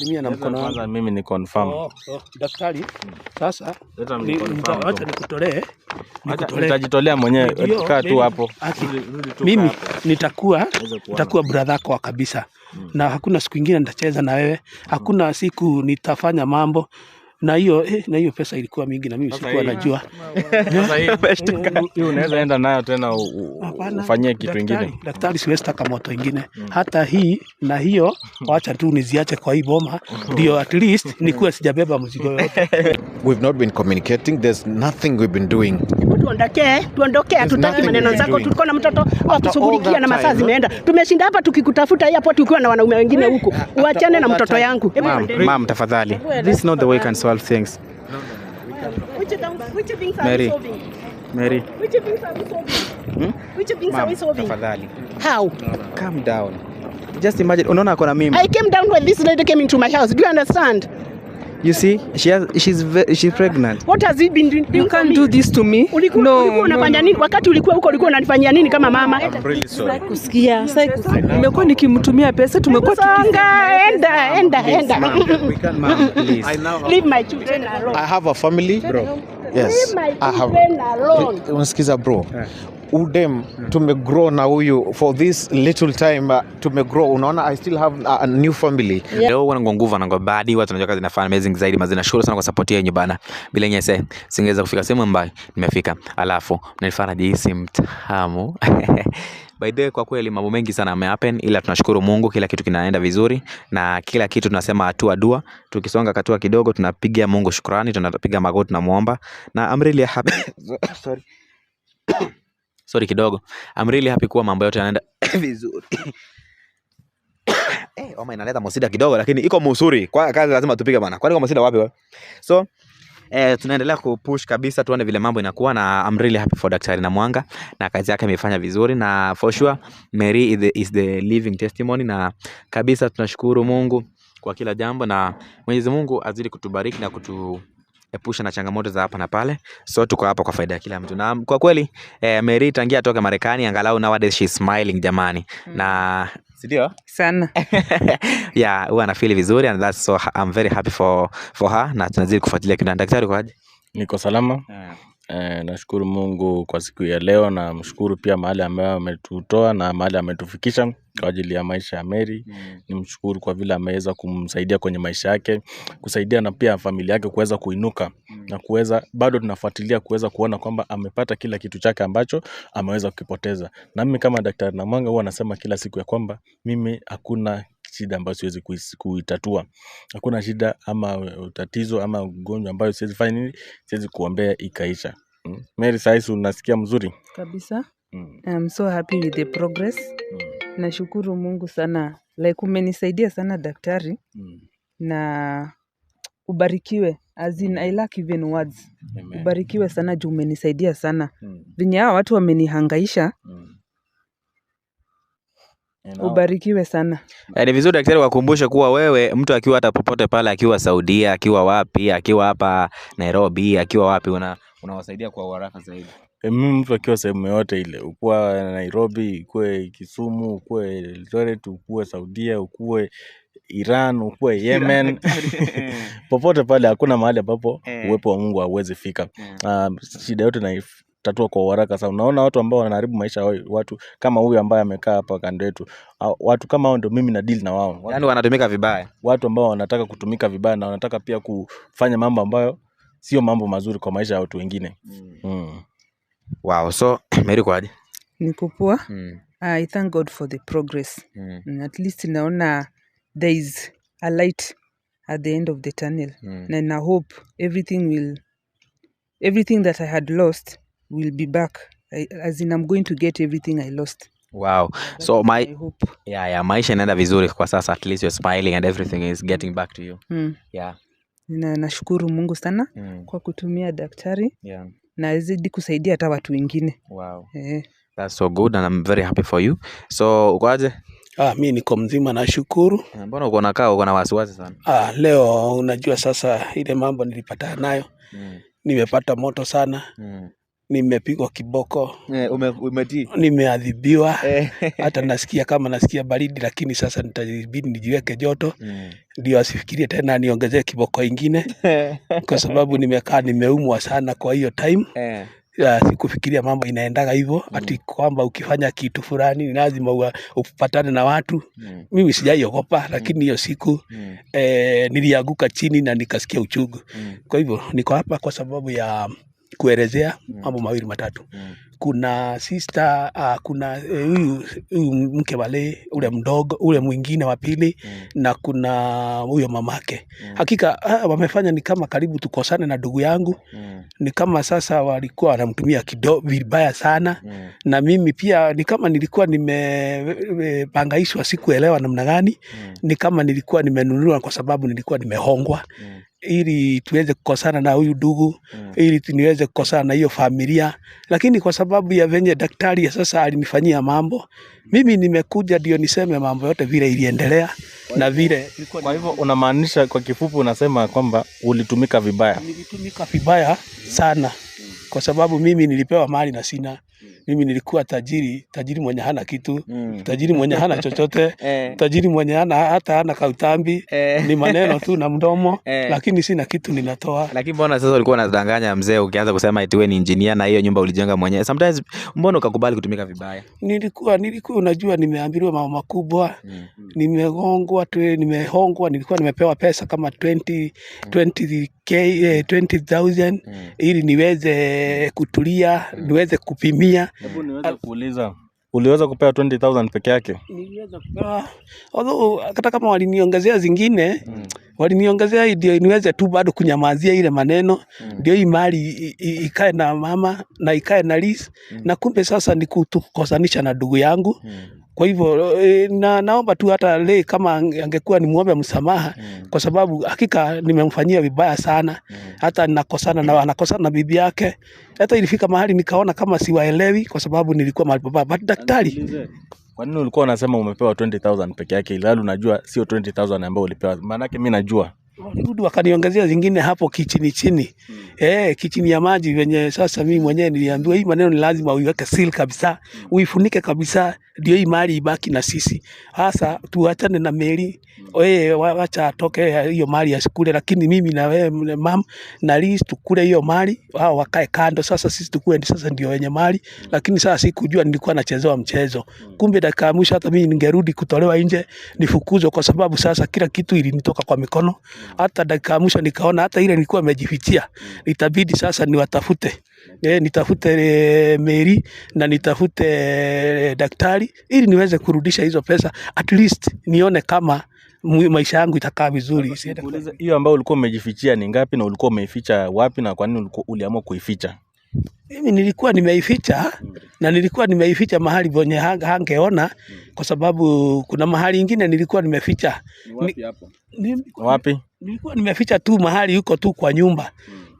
Mimi na mkono kwanza mimi ni confirm. Daktari, sasa acha nikutolee. Nitajitolea mwenyewe, kaa tu hapo. Mimi nitakuwa brother yako kabisa. Na hakuna siku nyingine nitacheza na wewe. Hakuna siku nitafanya mambo. Na hiyo pesa ilikuwa mingi na mimi sikuwa najua. Sasa hii unaweza enda nayo tena ufanyie kitu kingine. Daktari, siwezi taka moto ingine. Hata hii na hiyo waacha tu niziache kwa hii boma ndio at least nikuwe sijabeba mzigo yote. We've not been communicating. There's nothing we've been doing. Tuondoke, hatutaki maneno zako. Tulikuwa na mtoto wa kushughulikia na masaa zimeenda. Tumeshinda hapa tukikutafuta hii hapo tukiwa na wanaume wengine huku. Uachane na mtoto yangu. Ma'am, tafadhali. This is not the way you can solve things. Mary. Which things are we solving? Which things are we solving? Tafadhali. How? Calm down. Just imagine, unaona ako na mimba. I came down when this lady came into my house. Do you understand? You see, she's pregnant. What has it been doing? You can't do this to me. Ulikuwa unafanya nini wakati ulikuwa huko? Ulikuwa unanifanyia nini kama mama? Kusikia. Nimekuwa nikimtumia pesa, tumekuwa enda. Ma'am, please. Leave my children alone. I have a family, bro. Yes. Leave my children alone. Unasikiza bro? Udem tumegrow na huyu for this little time, tumegrow. Unaona, I still have a new family. Leo wana nguvu na ngobadi, watu wanajua kazi inafanya amazing zaidi. Mazina shukuru sana kwa support yenu bana. Bila nyese singeweza kufika sehemu ambayo nimefika. Alafu mnanifanya jinsi mtamu. By the way, kwa kweli mambo mengi sana yamehappen, ila tunashukuru Mungu, kila kitu kinaenda vizuri na kila kitu tunasema hatua dua. Tukisonga katua kidogo tunapigia Mungu shukrani, tunapiga magoti na muomba. Na I'm really happy. Sorry kidogo. I'm really happy kuwa mambo yote yanaenda vizuri. Oma inaleta msida kidogo lakini iko mzuri. Kwa kazi lazima tupige bana. Kwani kwa msida wapi wewe? So tunaendelea kupush kabisa tuone vile mambo inakuwa, na I'm really happy for Daktari Namwanga na kazi yake imefanya vizuri, na for sure Mary is the living testimony, na kabisa tunashukuru Mungu kwa kila jambo, na Mwenyezi Mungu azidi kutubariki na epusha na changamoto za hapa na pale. So tuko hapa kwa faida ya kila mtu. Na kwa kweli Mary tangia toka Marekani angalau nowadays she's smiling jamani. Na ndio sana. Yeah, huwa ana feel vizuri, and that's so I'm very happy for her, na tunazidi kufuatilia kuna daktari kwaje. Niko salama. Nashukuru Mungu kwa siku ya leo, na mshukuru pia mahali ambayo ametutoa na mahali ametufikisha kwa ajili ya maisha ya Mary. Nimshukuru kwa vile ameweza kumsaidia kwenye maisha yake, kusaidia na pia familia yake kuweza kuinuka na kuweza bado tunafuatilia kuweza kuona kwamba amepata kila kitu chake ambacho ameweza kukipoteza. Na mimi kama Daktari Namwanga huwa nasema kila siku ya kwamba mimi hakuna shida ambayo siwezi kuitatua. Hakuna shida ama tatizo ama ugonjwa ambayo siwezi fanya nini, siwezi kuombea ikaisha. Mary, sasa unasikia mzuri kabisa. I'm so happy with the progress. Nashukuru Mungu sana. Like umenisaidia sana daktari. Na ubarikiwe. As in I lack even words. Amen. Ubarikiwe sana juu umenisaidia sana. Venye hao watu wamenihangaisha. Ubarikiwe sana. Ni vizuri daktari wakumbushe kuwa wewe mtu akiwa hata popote pale, akiwa Saudia, akiwa wapi, akiwa hapa Nairobi, akiwa wapi, unawasaidia kwa haraka zaidi. Mimi mtu akiwa sehemu yote ile, ukua Nairobi, ukue Kisumu, ukue Eldoret, ukue Saudia, ukue Iran, ukue Yemen, popote pale, hakuna mahali ambapo uwepo wa Mungu hauwezi fika. Shida yote na tatua kwa haraka sana. Unaona watu ambao wanaharibu maisha ya watu kama huyu ambaye amekaa hapa kando yetu. Watu kama hao ndio mimi na deal na wao. Yaani wanatumika vibaya. Watu ambao wanataka kutumika vibaya na wanataka pia kufanya mambo ambayo sio mambo mazuri kwa maisha ya watu wengine. Wow, so Mary kwaje? Niko poa. I thank God for the progress. At least naona there is a light at the end of the tunnel. And I hope everything that I had lost will be back. As in I'm going to get everything I lost. Wow. So maisha inaenda vizuri kwa sasa, at least you're smiling and everything is getting back to you. Yeah. Nashukuru Mungu sana kwa kutumia daktari. Yeah. Na azidi kusaidia hata watu wengine. Wow. That's so good and I'm very happy for you. So ukoaje? Mimi niko mzima nashukuru. Mbona uko na wasiwasi sana? Leo unajua sasa ile mambo nilipata nayo. Nimepata moto sana. nimepigwa kiboko, Umetii. nimeadhibiwa, hata nasikia kama nasikia baridi, lakini sasa nitabidi nijiweke joto ndio asifikirie tena niongezee kiboko ingine kwa sababu nimekaa nimeumwa sana kwa hiyo time. Sikufikiria mambo inaendaga hivyo ati kwamba ukifanya kitu fulani ni lazima upatane na watu. Mimi sijaiogopa, lakini hiyo siku nilianguka chini na nikasikia uchungu. Kwa hivyo niko hapa kwa sababu ya kuelezea mambo mawili matatu. Kuna sister, kuna huyu mke wale ule mdogo, ule mwingine wa pili, na kuna huyo mamake. Hakika wamefanya ni kama karibu tukosane na ndugu yangu. Ni kama sasa walikuwa wanamtumia vibaya sana. Na mimi pia ni kama nilikuwa nimepangaishwa, sikuelewa namna gani. Ni kama nilikuwa nimenunuliwa kwa sababu nilikuwa nimehongwa ili tuweze kukosana na huyu ndugu, ili niweze kukosana na hiyo familia. Lakini kwa sababu ya venye daktari ya sasa alinifanyia mambo, mimi nimekuja ndio niseme mambo yote vile iliendelea na vile. Kwa hivyo unamaanisha, kwa kifupi unasema kwamba ulitumika vibaya? Nilitumika vibaya sana kwa sababu mimi nilipewa mali na sina. Mimi nilikuwa tajiri mwenye hana kitu, tajiri mwenye hana chochote, tajiri mwenye hana kautambi, ni maneno tu na mdomo, lakini sina kitu ninatoa. Lakini mbona sasa ulikuwa unadanganya mzee ukianza kusema eti wewe ni engineer na hiyo nyumba ulijenga mwenyewe? Sometimes mbona ukakubali kutumika vibaya? Nilikuwa unajua, nimeambiwa mambo makubwa, nimehongwa, nilikuwa nimepewa pesa kama 20,000 ili niweze kutulia, niweze kupimia. Hebu niweze kuuliza, uliweza kupewa 20,000 peke yake? Niliweza kupewa, although hata kama waliniongezea zingine, waliniongezea ndio niweze tu bado kunyamazia ile maneno, ndio hii mali ikae na mama na ikae na Liz, na kumbe sasa ni kutukosanisha na ndugu yangu. Kwa hivyo naomba tu hata leo kama angekuwa nimuombe msamaha, kwa sababu hakika nimemfanyia vibaya sana. Hata anakosana na bibi yake. Hata ilifika mahali nikaona kama siwaelewi kwa sababu nilikuwa mahali pabaya. But daktari, kwa nini ulikuwa unasema umepewa 20,000 peke yake ilhali unajua sio 20,000 ambayo ulipewa? Maana yake mimi najua walirudi wakaniongezea zingine hapo kichini. Kichini ya maji venye sasa mimi mwenyewe niliambiwa hii maneno ni lazima uiweke seal kabisa, uifunike kabisa ndio hii mali ibaki na sisi. Hasa tuachane na Mary. Wacha atoke hiyo mali asikule, lakini mimi na wewe mam na Liz tukule hiyo mali, wao wakae kando. Sasa sisi tukue sasa ndio wenye mali. Lakini sasa sikujua nilikuwa nachezewa mchezo. Kumbe dakika ya mwisho hata mimi ningerudi kutolewa nje, nifukuzwe kwa sababu sasa kila kitu ilinitoka kwa mikono. Hata dakika ya mwisho nikaona hata ile nilikuwa nimejifichia itabidi sasa niwatafute. Nitafute Mary na nitafute daktari ili niweze kurudisha hizo pesa, at least nione kama maisha yangu itakaa vizuri. Hiyo ambayo ulikuwa umejifichia ni ngapi na ulikuwa umeificha wapi na kwa nini uliamua kuificha? Mimi nilikuwa nimeificha na nilikuwa nimeificha mahali vonye hangeona, kwa sababu kuna mahali ingine nilikuwa nimeficha. Wapi hapo? Wapi? Nilikuwa nimeficha tu mahali huko tu kwa nyumba.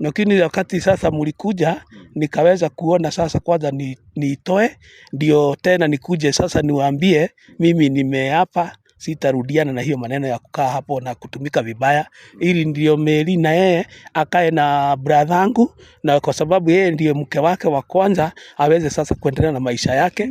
Lakini wakati sasa mlikuja nikaweza kuona sasa kwanza niitoe ndio tena nikuje sasa niwaambie mimi nimeapa sitarudiana na hiyo maneno ya kukaa hapo na kutumika vibaya, ili ndio Mary na yeye akae na brother yangu, na kwa sababu yeye ndio mke wake wa kwanza aweze sasa kuendelea na maisha yake.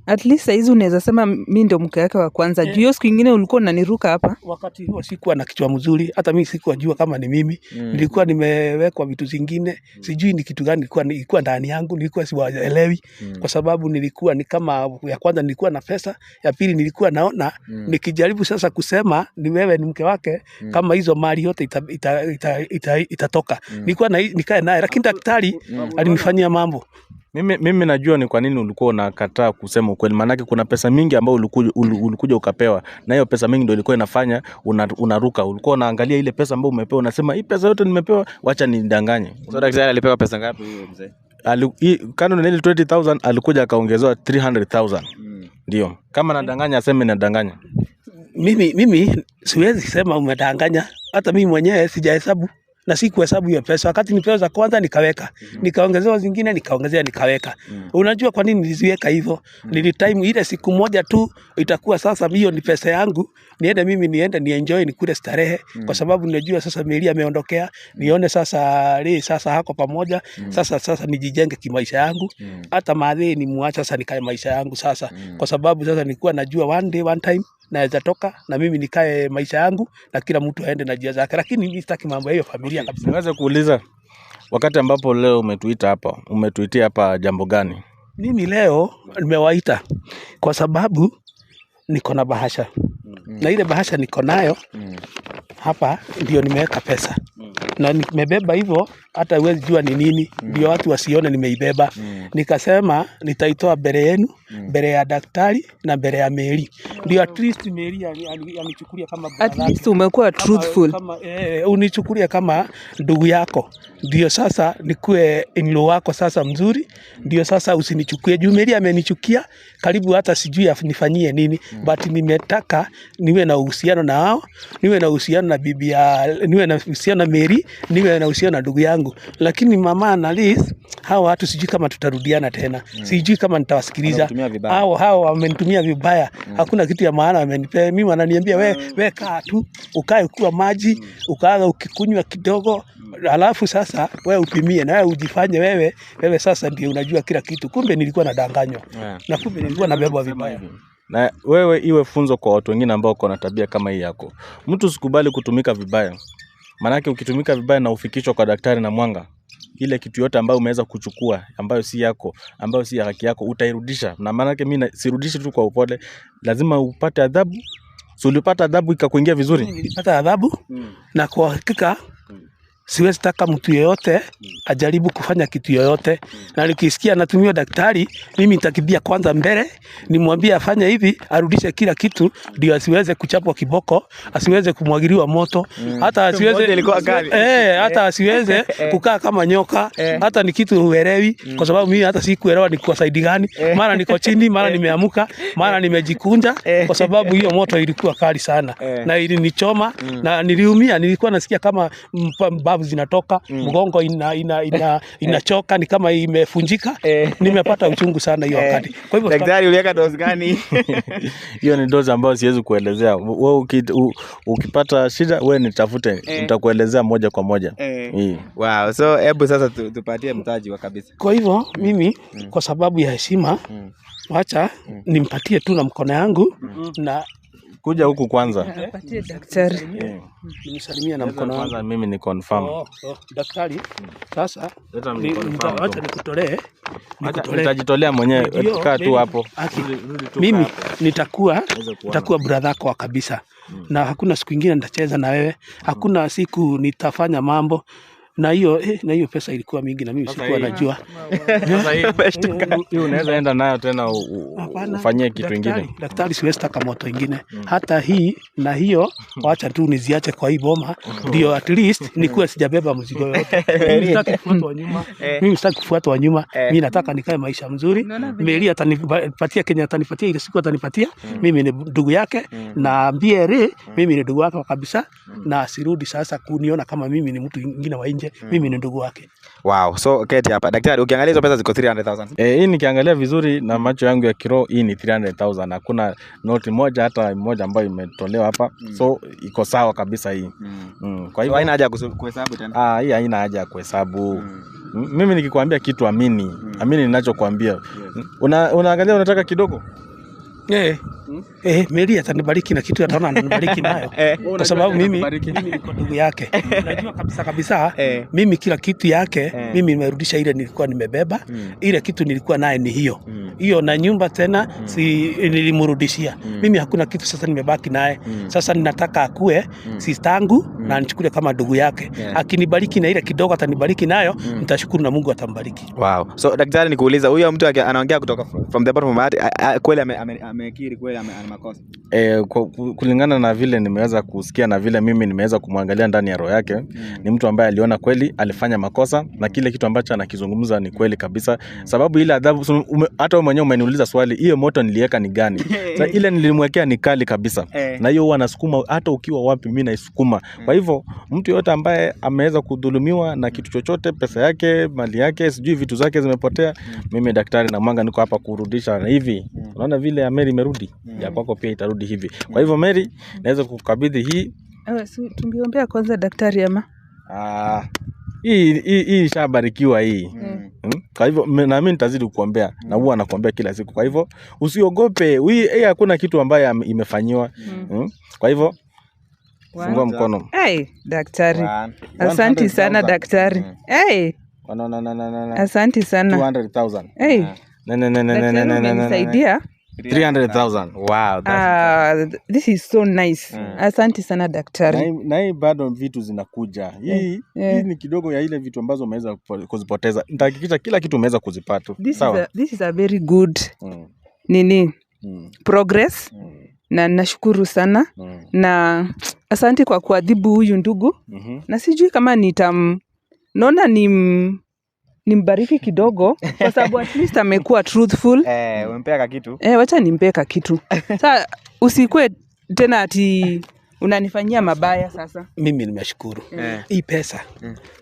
At least saizi unaweza sema mimi ndio mke wake wa kwanza. Juu hiyo siku nyingine ulikuwa unaniruka hapa. Wakati huo sikuwa na kichwa mzuri, hata mimi sikuwa jua kama ni mimi. Nilikuwa nimewekwa vitu zingine, sijui ni kitu gani ilikuwa ndani yangu, nilikuwa siwaelewi. Kwa sababu nilikuwa ni kama ya kwanza nilikuwa na pesa, ya pili nilikuwa naona nikijaribu sasa kusema ni wewe ni mke wake, kama hizo mali yote itatoka. Nilikuwa nikae naye, lakini daktari alinifanyia mambo. Mimi najua ni kwa nini ulikuwa unakataa kusema ukweli. Maana kuna pesa mingi ambayo ulikuja ukapewa, na hiyo pesa mingi ndio ilikuwa inafanya unaruka. Ulikuwa unaangalia ile pesa ambayo umepewa unasema hii pesa yote nimepewa, wacha nidanganye. So daktari alipewa pesa ngapi huyo mzee? Kando na ile 20,000 alikuja akaongezewa 300,000. Ndio. Kama nadanganya aseme nadanganya. Mimi siwezi sema umedanganya. Hata mimi mwenyewe sijahesabu. na si kuhesabu hiyo pesa. Wakati nipewa za kwanza nikaweka, nikaongezewa zingine nikaweka. Unajua kwa nini niliziweka hivyo? Nilitime ile siku moja tu itakuwa sasa hiyo ni pesa yangu, niende ni enjoy nikule starehe, kwa sababu ninajua sasa Mary ameondokea, nione sasa hako pamoja, sasa nijijenge kimaisha yangu, hata madhe ni muacha sasa nikae maisha yangu sasa, kwa sababu sasa nilikuwa najua one day one time naweza toka na mimi nikae maisha yangu na kila mtu aende na njia zake, lakini mimi sitaki mambo ya hiyo familia kabisa. Niweze kuuliza, wakati ambapo leo umetuitia hapa jambo gani? Mimi leo nimewaita kwa sababu niko na bahasha, na ile bahasha niko nayo hapa ndio nimeweka pesa, na nimebeba hivyo hata huwezi jua ni nini, ndio watu wasione nimeibeba. Nikasema nitaitoa mbele yenu, mbele ya daktari na mbele ya Mary, ndio at least Mary anichukulia kama at least umekuwa truthful, unichukulia kama ndugu yako, ndio sasa nikue in-law wako sasa mzuri, ndio sasa usinichukue juu Mary amenichukia karibu hata sijui nifanyie nini, but nimetaka niwe na uhusiano na wao, niwe na uhusiano na niwe na uhusiano na Mary, niwe na uhusiano na ndugu yangu. Lakini mama na Liz, hao watu sijui kama tutarudiana tena, sijui kama nitawasikiliza. Hao wamenitumia vibaya, hakuna kitu ya maana wamenipea mimi. Wananiambia we kaa tu, ukae kwa maji, ukaaga ukikunywa kidogo, alafu sasa wewe upimie na wewe ujifanye wewe sasa ndio unajua kila kitu. Kumbe nilikuwa nadanganywa, na kumbe nilikuwa nabebwa vibaya. Na wewe iwe funzo kwa watu wengine ambao wako na tabia kama hii yako. Mtu usikubali kutumika vibaya. Manake ukitumika vibaya na ufikishwa kwa daktari na mwanga, ile kitu yote ambayo umeweza kuchukua ambayo si yako, ambayo si haki yako, utairudisha. Na manake mimi sirudishi tu kwa upole, lazima upate adhabu. So ulipata adhabu ikakuingia vizuri? Nilipata adhabu, na kwa hakika siwezi taka mtu yeyote ajaribu kufanya kitu yoyote, na nikisikia anatumia daktari, mimi nitakimbia kwanza mbele, nimwambie afanye hivi, arudishe kila kitu, ndio asiweze kuchapwa kiboko, asiweze kumwagiliwa moto, hata asiweze kukaa kama nyoka, hata ni kitu huelewi, kwa sababu mimi hata sikuelewa ni kwa saidi gani, mara niko chini, mara nimeamuka, mara nimejikunja, kwa sababu hiyo moto ilikuwa kali sana, na ilinichoma, na niliumia. Nilikuwa nasikia kama zinatoka, mgongo inachoka, ni kama imefunjika. Nimepata uchungu sana hiyo wakati. Kwa hivyo daktari, uliweka dozi gani? Hiyo ni dozi ambayo siwezi kuelezea. Wewe ukipata shida wewe nitafute, nitakuelezea moja kwa moja. Wow, so hebu sasa tupatie mtaji wa kabisa. Kwa hivyo mimi kwa sababu ya heshima, wacha nimpatie tu na mkono yangu, na kuja huku kwanza. Patie daktari. Nisalimia na mkono wangu. Kwanza mimi ni confirm. Daktari, sasa acha nikutolee. Nitajitolea mwenyewe, kaa tu hapo. Mimi nitakuwa brother yako kabisa. Na hakuna siku nyingine nitacheza na wewe. Hakuna siku nitafanya mambo. Na hiyo pesa ilikuwa mingi na mimi sikuwa najua. Sasa hiyo unaweza enda nayo tena ufanyie kitu kingine. Daktari, siwezi taka moto ingine. Hata hii na hiyo wacha tu niziache kwa hii boma, ndio at least nikuwe sijabeba mzigo yote. Mimi sitaki kufuatwa nyuma. Mimi nataka nikae maisha mzuri. Mary atanipatia Kenya, atanipatia ile siku atanipatia. Mimi ni ndugu yake, na Mbiere mimi ni ndugu wake kabisa, na asirudi sasa kuniona kama mimi ni mtu mwingine wa nje. Mimi ni ndugu wake. Wow, so keti hapa. Daktari, ukiangalia hizo pesa ziko 300,000. Hii nikiangalia vizuri na macho yangu ya kiroho, hii ni 300,000. Hakuna noti moja hata moja ambayo imetolewa hapa. So iko sawa kabisa hii. Kwa hivyo haina haja ya kuhesabu tena. Hii haina haja ya kuhesabu. Mimi nikikwambia kitu amini. Amini ninachokuambia. Unaangalia unataka kidogo? Mary atanibariki na kitu ataona ananibariki nayo. Kwa sababu mimi niko ndugu yake. Unajua kabisa mimi kila kitu yake mimi nimerudisha ile nilikuwa nimebeba. Ile kitu nilikuwa naye ni hiyo. Hiyo na nyumba tena nilimrudishia. Mimi hakuna kitu sasa nimebaki naye. Sasa ninataka akue sistangu na anichukue kama ndugu yake. Akinibariki na ile kidogo atanibariki nayo, nitashukuru na Mungu atambariki. Wow. So daktari, nikuuliza, huyo mtu anaongea kutoka from the bottom of my heart, kweli amekiri kweli ana makosa. Kulingana na vile nimeweza kusikia na vile mimi nimeweza kumwangalia ndani ya roho yake, ni mtu ambaye aliona kweli alifanya makosa na kile kitu ambacho anakizungumza ni kweli kabisa. Sababu ile adhabu hata wewe mwenyewe umeniuliza swali, hiyo moto niliweka ni gani? Sasa ile nilimwekea ni kali kabisa. Na hiyo huwa nasukuma hata ukiwa wapi mimi naisukuma. Kwa hivyo mtu yote ambaye ameweza kudhulumiwa na kitu chochote, pesa yake, mali yake, sijui vitu zake zimepotea, mimi daktari Namwanga niko hapa kurudisha na hivi. Unaona vile ya Mary imerudi, ya kwako pia itarudi hivi. Kwa hivyo Mary, naweza kukabidhi hii. Tungeombea kwanza daktari ama? Hii ishabarikiwa hii. Kwa hivyo na mimi nitazidi kukuombea na huwa nakuombea kila siku. Kwa hivyo usiogope. Hii hakuna kitu ambaye imefanyiwa. Kwa hivyo fungua mkono. Daktari. Asante sana daktari. Asante sana. 200,000. Umenisaidia. 300,000. Wow, this is so nice. Asante sana daktari. Na hii bado vitu zinakuja. Hii ni kidogo ya ile vitu ambazo umeweza kuzipoteza. Nitahakikisha kila kitu umeweza kuzipata. Sawa. This is a very good progress. Na nashukuru sana. Na asante kwa kuadhibu huyu ndugu. Na sijui kama naona nimbariki kidogo kwa sababu at least amekuwa truthful. Umempea kitu. Wacha nimpeka kitu. Sasa usikue tena ati unanifanyia mabaya sasa. Mimi nimeshukuru. Hii pesa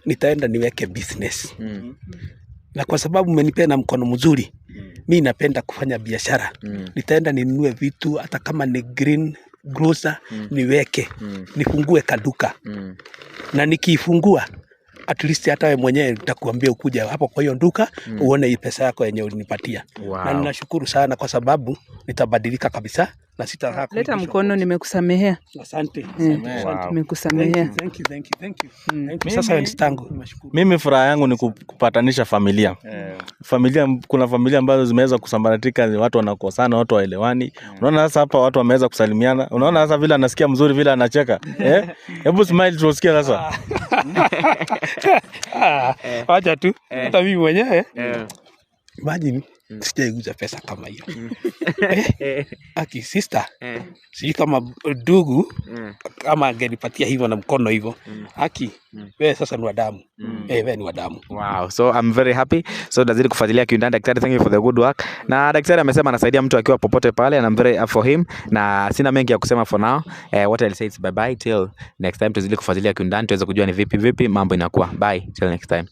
nitaenda niweke business. Na kwa sababu umenipea na mkono mzuri, mimi napenda kufanya biashara. Nitaenda ninunue vitu hata kama ni green grocer niweke. Nifungue kaduka. Na nikifungua at least hata wewe mwenyewe nitakuambia ukuja hapo kwa hiyo duka uone hii pesa yako yenye ulinipatia. Na ninashukuru sana kwa sababu nitabadilika kabisa na sitaka. Leta mkono, nimekusamehea. Asante. Nimekusamehea. Thank you. Sasa nashukuru. Mimi furaha yangu ni kupatanisha familia. Kuna familia ambazo zimeweza kusambaratika, watu wanakosana, watu waelewani. Unaona sasa hapa watu wameweza kusalimiana. Unaona sasa vile anasikia mzuri vile anacheka. Hebu smile tusikie sasa. Acha tu. Hata mimi mwenyewe. Imagine sijaiguza pesa kama hiyo. Aki sister. Sijui kama ndugu kama angenipatia hivyo na mkono hivyo. Aki wewe sasa ni wa damu. Wewe ni wa damu. Wow, so I'm very happy. So nazidi kufuatilia Q&A daktari, thank you for the good work. Na daktari amesema anasaidia mtu akiwa popote pale and I'm very up for him. Na sina mengi ya kusema for now. What I'll say is bye bye till next time. Tuzidi kufuatilia Q&A tuweze kujua ni vipi mambo inakuwa. Bye till next time.